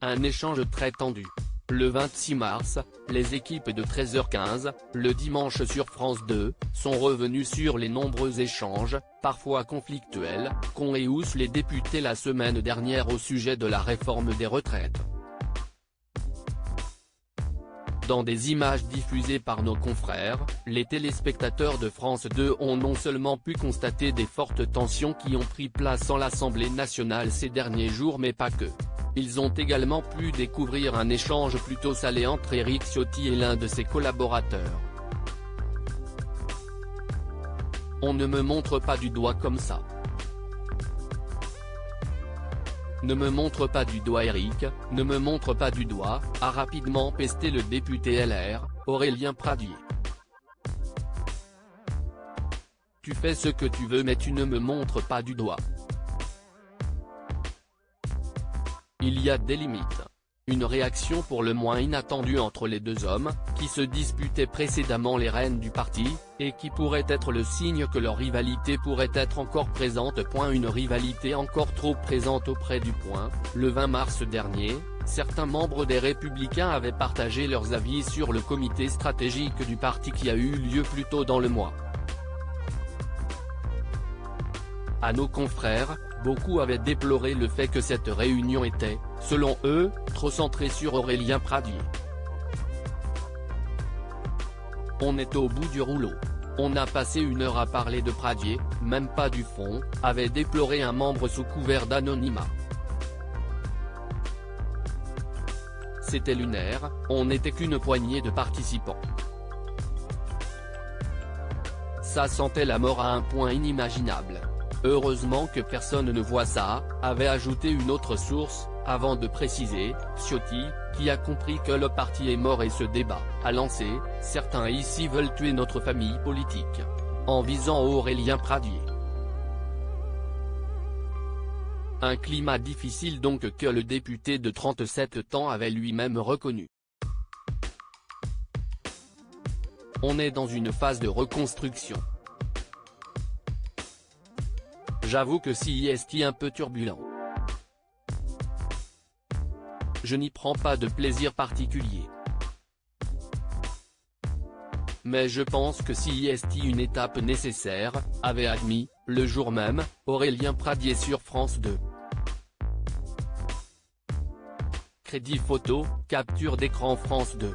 Un échange très tendu. Le 26 mars, les équipes de 13h15, le dimanche sur France 2, sont revenues sur les nombreux échanges, parfois conflictuels, qu'ont eu les députés la semaine dernière au sujet de la réforme des retraites. Dans des images diffusées par nos confrères, les téléspectateurs de France 2 ont non seulement pu constater des fortes tensions qui ont pris place en l'Assemblée nationale ces derniers jours mais pas que. Ils ont également pu découvrir un échange plutôt salé entre Éric Ciotti et l'un de ses collaborateurs. On ne me montre pas du doigt comme ça. Ne me montre pas du doigt Éric, ne me montre pas du doigt, a rapidement pesté le député LR, Aurélien Pradié. Tu fais ce que tu veux mais tu ne me montres pas du doigt. Il y a des limites. Une réaction pour le moins inattendue entre les deux hommes, qui se disputaient précédemment les rênes du parti, et qui pourrait être le signe que leur rivalité pourrait être encore présente. Une rivalité encore trop présente auprès du point. Le 20 mars dernier, certains membres des Républicains avaient partagé leurs avis sur le comité stratégique du parti qui a eu lieu plus tôt dans le mois. À nos confrères, beaucoup avaient déploré le fait que cette réunion était, selon eux, trop centrée sur Aurélien Pradié. On est au bout du rouleau. On a passé 1 heure à parler de Pradié, même pas du fond, avait déploré un membre sous couvert d'anonymat. C'était lunaire, on n'était qu'une poignée de participants. Ça sentait la mort à un point inimaginable. Heureusement que personne ne voit ça, avait ajouté une autre source, avant de préciser, Ciotti, qui a compris que le parti est mort et ce débat, a lancé, certains ici veulent tuer notre famille politique. En visant Aurélien Pradié. Un climat difficile donc que le député de 37 ans avait lui-même reconnu. On est dans une phase de reconstruction. J'avoue que c'est un peu turbulent. Je n'y prends pas de plaisir particulier. Mais je pense que c'est une étape nécessaire, avait admis, le jour même, Aurélien Pradié sur France 2. Crédit photo, capture d'écran France 2.